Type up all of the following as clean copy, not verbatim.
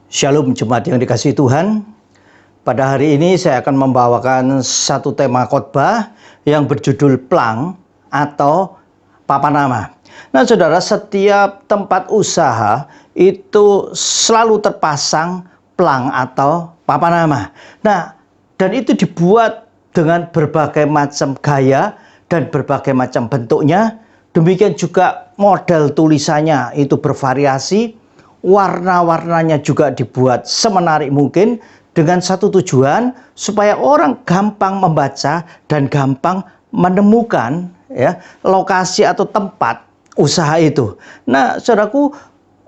Shalom jemaat yang dikasihi Tuhan. Pada hari ini saya akan membawakan satu tema khotbah yang berjudul plang atau papan nama. Nah saudara, setiap tempat usaha itu selalu terpasang plang atau papan nama. Nah, dan itu dibuat dengan berbagai macam gaya dan berbagai macam bentuknya. Demikian juga model tulisannya itu bervariasi. Warna-warnanya juga dibuat semenarik mungkin dengan satu tujuan supaya orang gampang membaca dan gampang menemukan lokasi atau tempat usaha itu. Nah, saudaraku,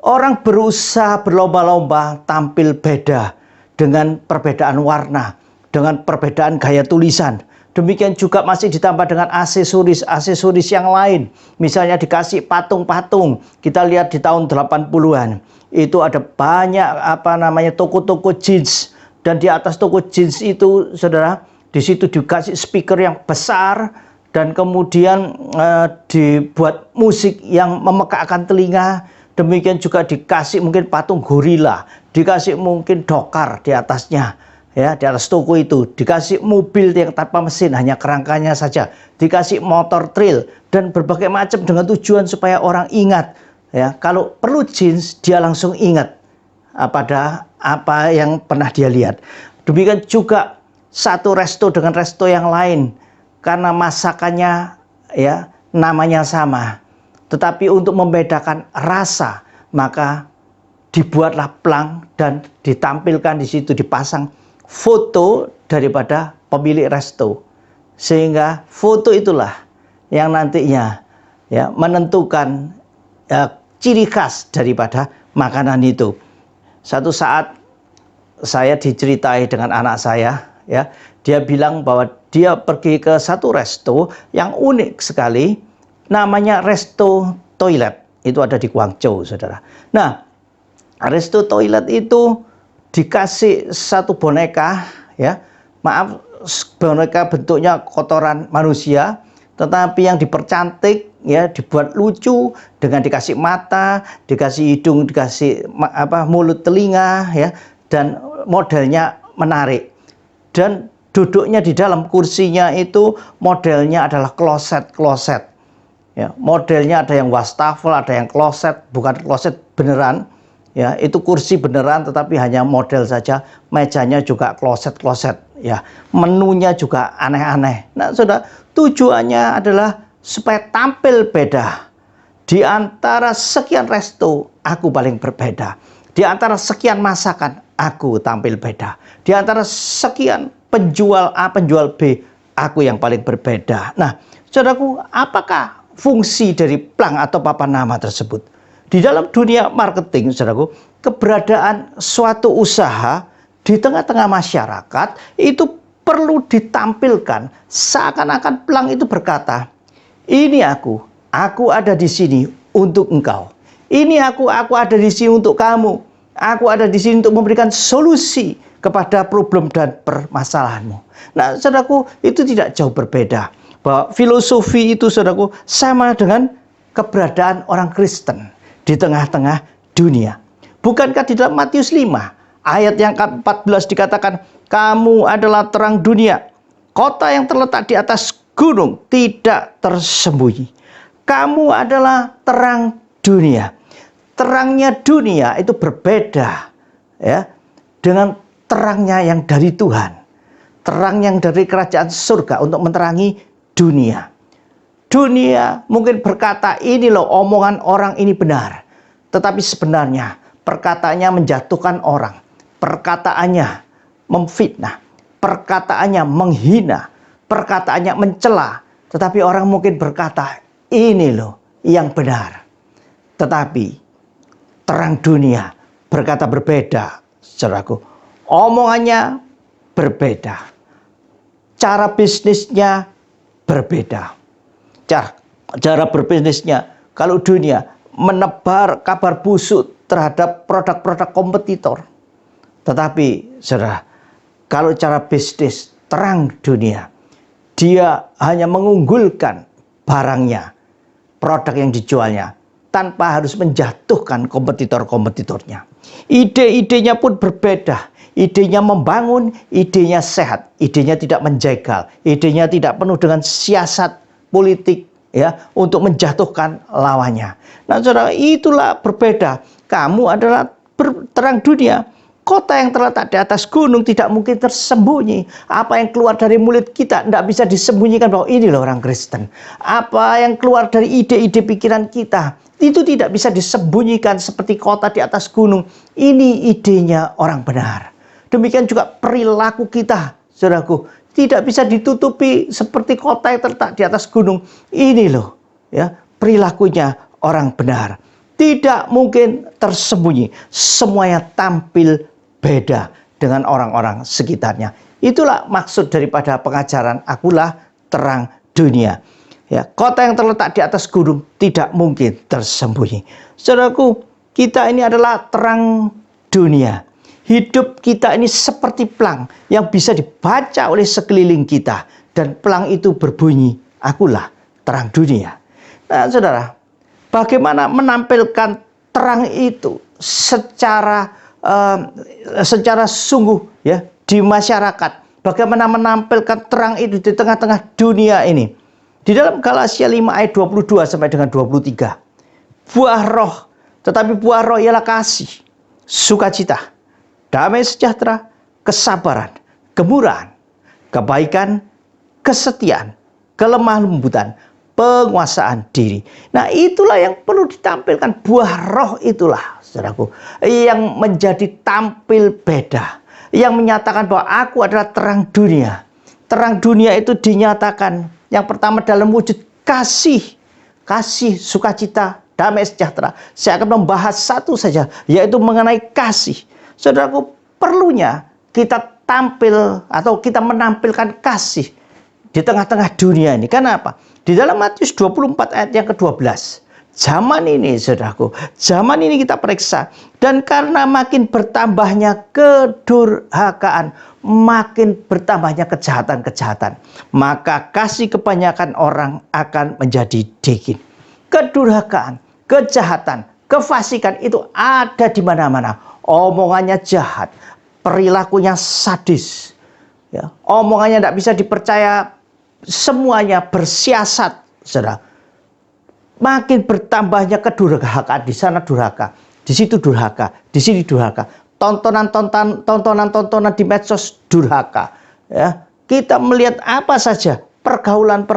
orang berusaha berlomba-lomba tampil beda dengan perbedaan warna, dengan perbedaan gaya tulisan. Demikian juga masih ditambah dengan aksesoris yang lain. Misalnya dikasih patung-patung. Kita lihat di tahun 80-an. Itu ada banyak toko-toko jeans. Dan di atas toko jeans itu, saudara, di situ dikasih speaker yang besar. Dan kemudian dibuat musik yang memekakkan telinga. Demikian juga dikasih mungkin patung gorila. Dikasih mungkin dokar di atasnya. Ya, di atas toko itu dikasih mobil yang tanpa mesin, hanya kerangkanya saja, dikasih motor trail dan berbagai macam dengan tujuan supaya orang ingat. Ya, kalau perlu jeans dia langsung ingat pada apa yang pernah dia lihat. Demikian juga satu resto dengan resto yang lain karena masakannya ya namanya sama, tetapi untuk membedakan rasa maka dibuatlah plang dan ditampilkan di situ, dipasang foto daripada pemilik resto, sehingga foto itulah yang nantinya ya menentukan ciri khas daripada makanan itu. Satu saat saya diceritai dengan anak saya, ya, dia bilang bahwa dia pergi ke satu resto yang unik sekali, namanya Resto Toilet. Itu ada di Guangzhou, saudara. Nah, Resto Toilet itu dikasih satu boneka, ya, maaf, boneka bentuknya kotoran manusia, tetapi yang dipercantik, ya, dibuat lucu dengan dikasih mata, dikasih hidung, dikasih mulut, telinga, ya, dan modelnya menarik. Dan duduknya di dalam kursinya itu modelnya adalah kloset. Ya, modelnya ada yang wastafel, ada yang kloset, bukan kloset beneran. Ya, itu kursi beneran tetapi hanya model saja, mejanya juga kloset, ya. Menunya juga aneh-aneh. Nah, saudara, tujuannya adalah supaya tampil beda. Di antara sekian resto, aku paling berbeda. Di antara sekian masakan, aku tampil beda. Di antara sekian penjual A, penjual B, aku yang paling berbeda. Nah, saudaraku, apakah fungsi dari plang atau papan nama tersebut? Di dalam dunia marketing, saudaraku, keberadaan suatu usaha di tengah-tengah masyarakat itu perlu ditampilkan seakan-akan plang itu berkata, ini aku ada di sini untuk engkau. Ini aku ada di sini untuk kamu. Aku ada di sini untuk memberikan solusi kepada problem dan permasalahanmu. Nah, saudaraku, itu tidak jauh berbeda. Bahwa filosofi itu, saudaraku, sama dengan keberadaan orang Kristen di tengah-tengah dunia. Bukankah di dalam Matius 5 ayat yang ke-14 dikatakan, kamu adalah terang dunia, kota yang terletak di atas gunung tidak tersembunyi. Kamu adalah terang dunia. Terangnya dunia itu berbeda, ya, dengan terangnya yang dari Tuhan, terang yang dari kerajaan surga untuk menerangi dunia. Dunia mungkin berkata, ini loh omongan orang ini benar. Tetapi sebenarnya perkataannya menjatuhkan orang. Perkataannya memfitnah. Perkataannya menghina. Perkataannya mencela. Tetapi orang mungkin berkata, ini loh yang benar. Tetapi terang dunia berkata berbeda, saudaraku. Omongannya berbeda. Cara bisnisnya berbeda. Cara berbisnisnya, kalau dunia menebar kabar busuk terhadap produk-produk kompetitor. Tetapi, saudara, kalau cara bisnis terang dunia, dia hanya mengunggulkan barangnya, produk yang dijualnya, tanpa harus menjatuhkan kompetitor-kompetitornya. Ide-idenya pun berbeda. Idenya membangun, idenya sehat, idenya tidak menjegal, idenya tidak penuh dengan siasat politik ya untuk menjatuhkan lawannya. Nah, saudara, itulah berbeda. Kamu adalah terang dunia. Kota yang terletak di atas gunung tidak mungkin tersembunyi. Apa yang keluar dari mulut kita tidak bisa disembunyikan bahwa ini loh orang Kristen. Apa yang keluar dari ide-ide pikiran kita itu tidak bisa disembunyikan seperti kota di atas gunung. Ini idenya orang benar. Demikian juga perilaku kita, saudaraku, tidak bisa ditutupi seperti kota yang terletak di atas gunung. Ini loh, ya, perilakunya orang benar. Tidak mungkin tersembunyi. Semuanya tampil beda dengan orang-orang sekitarnya. Itulah maksud daripada pengajaran akulah terang dunia. Ya, kota yang terletak di atas gunung tidak mungkin tersembunyi. Saudaraku, kita ini adalah terang dunia. Hidup kita ini seperti pelang yang bisa dibaca oleh sekeliling kita. Dan pelang itu berbunyi, akulah terang dunia. Nah, saudara, bagaimana menampilkan terang itu secara sungguh ya di masyarakat? Bagaimana menampilkan terang itu di tengah-tengah dunia ini? Di dalam Galatia 5 ayat 22 sampai dengan 23. Buah roh, tetapi buah roh ialah kasih, sukacita, damai sejahtera, kesabaran, kemurahan, kebaikan, kesetiaan, kelemah lembutan, penguasaan diri. Nah, itulah yang perlu ditampilkan. Buah roh itulah, saudaraku, yang menjadi tampil beda, yang menyatakan bahwa aku adalah terang dunia. Terang dunia itu dinyatakan yang pertama dalam wujud kasih, sukacita, damai sejahtera. Saya akan membahas satu saja, yaitu mengenai kasih. Saudaraku, perlunya kita tampil atau kita menampilkan kasih di tengah-tengah dunia ini. Kenapa? Di dalam Matius 24 ayat yang ke-12. Zaman ini, saudaraku, zaman ini kita periksa. Dan karena makin bertambahnya kedurhakaan, makin bertambahnya kejahatan-kejahatan, maka kasih kebanyakan orang akan menjadi dingin. Kedurhakaan, kejahatan, kefasikan itu ada di mana-mana. Omongannya jahat, perilakunya sadis, ya, omongannya tidak bisa dipercaya, semuanya bersiasat, saudara. Makin bertambahnya kedurhakaan, di sana durhaka, di situ durhaka, di sini durhaka. Tontonan di medsos durhaka. Ya, kita melihat apa saja pergaulan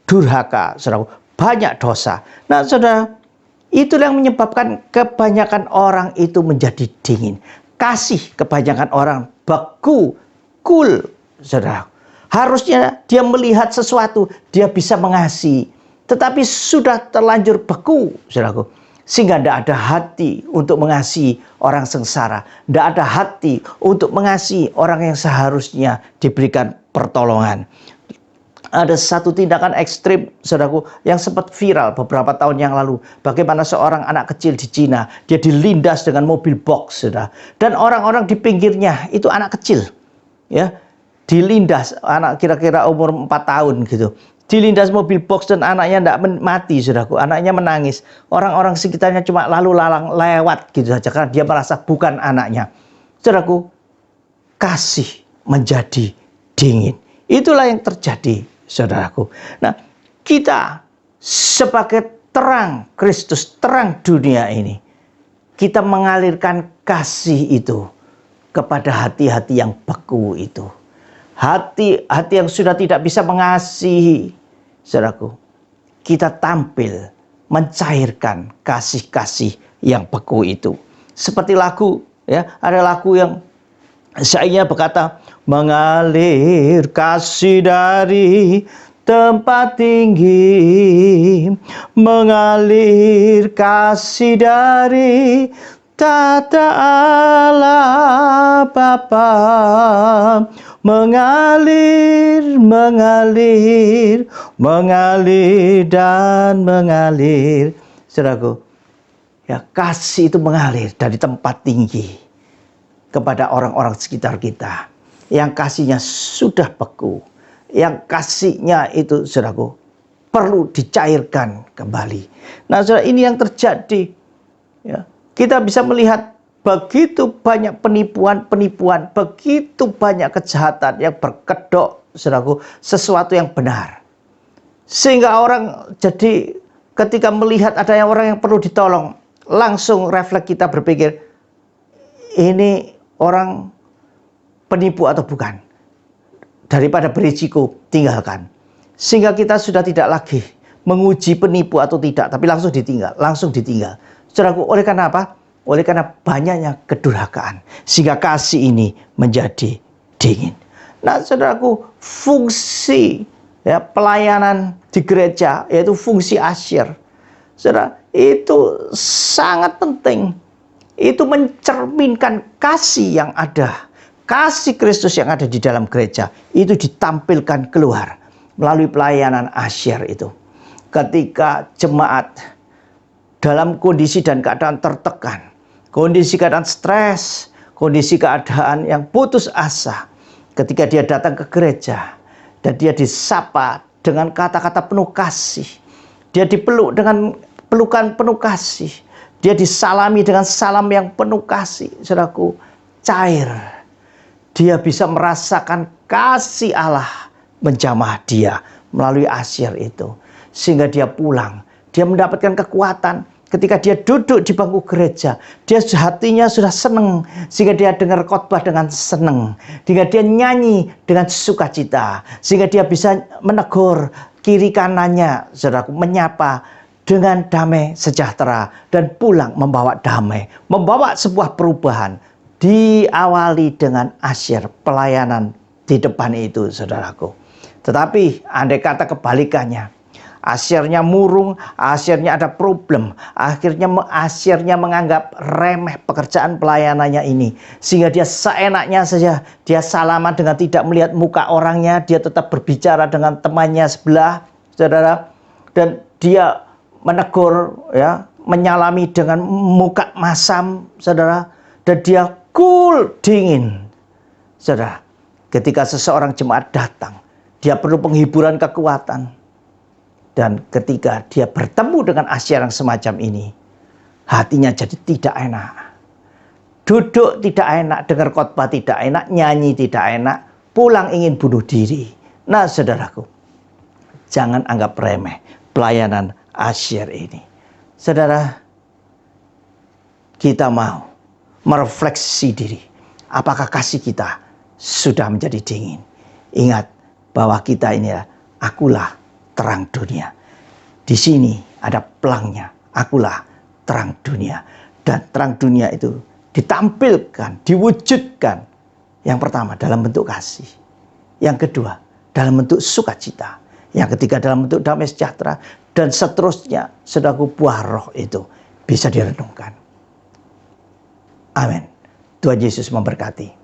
durhaka, saudara. Banyak dosa. Nah, saudara, itulah yang menyebabkan kebanyakan orang itu menjadi dingin. Kasih kebanyakan orang beku, cool, saudara. Harusnya dia melihat sesuatu, dia bisa mengasihi. Tetapi sudah terlanjur beku, saudaraku. Sehingga tidak ada hati untuk mengasihi orang sengsara. Tidak ada hati untuk mengasihi orang yang seharusnya diberikan pertolongan. Ada satu tindakan ekstrim, saudaraku, yang sempat viral beberapa tahun yang lalu. Bagaimana seorang anak kecil di Cina, dia dilindas dengan mobil box, saudara. Dan orang-orang di pinggirnya itu anak kecil, ya, dilindas, anak kira-kira umur 4 tahun gitu. Dilindas mobil box dan anaknya tidak mati, saudaraku. Anaknya menangis. Orang-orang sekitarnya cuma lalu lalang lewat gitu saja karena dia merasa bukan anaknya. Saudaraku, kasih menjadi dingin. Itulah yang terjadi, saudaraku. Nah, kita sebagai terang Kristus, terang dunia ini, kita mengalirkan kasih itu kepada hati-hati yang beku itu. Hati yang sudah tidak bisa mengasihi, saudaraku, kita tampil mencairkan kasih-kasih yang beku itu. Seperti lagu, ya, ada lagu yang syairnya berkata, mengalir kasih dari tempat tinggi, mengalir kasih dari tata Allah Bapa, mengalir dan mengalir. Saudaraku, ya, kasih itu mengalir dari tempat tinggi kepada orang-orang sekitar kita yang kasihnya sudah beku, yang kasihnya itu, saudaraku, perlu dicairkan kembali. Nah, saudara, ini yang terjadi. Ya, kita bisa melihat begitu banyak penipuan, begitu banyak kejahatan yang berkedok, saudaraku, sesuatu yang benar. Sehingga orang jadi ketika melihat adanya orang yang perlu ditolong, langsung refleks kita berpikir, ini orang penipu atau bukan. Daripada berisiko, tinggalkan. Sehingga kita sudah tidak lagi menguji penipu atau tidak, tapi langsung ditinggal. Saudaraku, oleh karena apa? Oleh karena banyaknya kedurhakaan, sehingga kasih ini menjadi dingin. Nah, saudaraku, fungsi pelayanan di gereja, yaitu fungsi asyir, saudara, itu sangat penting. Itu mencerminkan kasih yang ada, kasih Kristus yang ada di dalam gereja, itu ditampilkan keluar melalui pelayanan asyir itu. Ketika jemaat dalam kondisi dan keadaan tertekan, kondisi keadaan stres, kondisi keadaan yang putus asa, ketika dia datang ke gereja dan dia disapa dengan kata-kata penuh kasih, dia dipeluk dengan pelukan penuh kasih, dia disalami dengan salam yang penuh kasih, saudaraku, cair. Dia bisa merasakan kasih Allah menjamah dia melalui asyir itu. Sehingga dia pulang, dia mendapatkan kekuatan. Ketika dia duduk di bangku gereja, dia hatinya sudah senang. Sehingga dia dengar khotbah dengan senang. Sehingga dia nyanyi dengan sukacita. Sehingga dia bisa menegur kiri kanannya, saudaraku, menyapa dengan damai sejahtera. Dan pulang membawa damai, membawa sebuah perubahan. Diawali dengan asyir, pelayanan di depan itu, saudaraku. Tetapi andai kata kebalikannya, asyirnya murung, asyirnya ada problem, asyirnya menganggap remeh pekerjaan pelayanannya ini, sehingga dia seenaknya saja, dia salaman dengan tidak melihat muka orangnya, dia tetap berbicara dengan temannya sebelah, saudara, dan dia menegur, ya, menyalami dengan muka masam, saudara, dan dia cool, dingin, saudara. Ketika seseorang jemaat datang, dia perlu penghiburan kekuatan. Dan ketika dia bertemu dengan asyir yang semacam ini, hatinya jadi tidak enak. Duduk tidak enak, dengar khotbah tidak enak, nyanyi tidak enak, pulang ingin bunuh diri. Nah, saudaraku, jangan anggap remeh pelayanan asyir ini. Saudara, kita mau merefleksi diri. Apakah kasih kita sudah menjadi dingin? Ingat bahwa kita ini akulah terang dunia. Di sini ada pelangnya, akulah terang dunia. Dan terang dunia itu ditampilkan, diwujudkan. Yang pertama dalam bentuk kasih. Yang kedua dalam bentuk sukacita. Yang ketiga dalam bentuk damai sejahtera. Dan seterusnya, saudaraku, buah roh itu bisa direnungkan. Amin. Tuhan Yesus memberkati.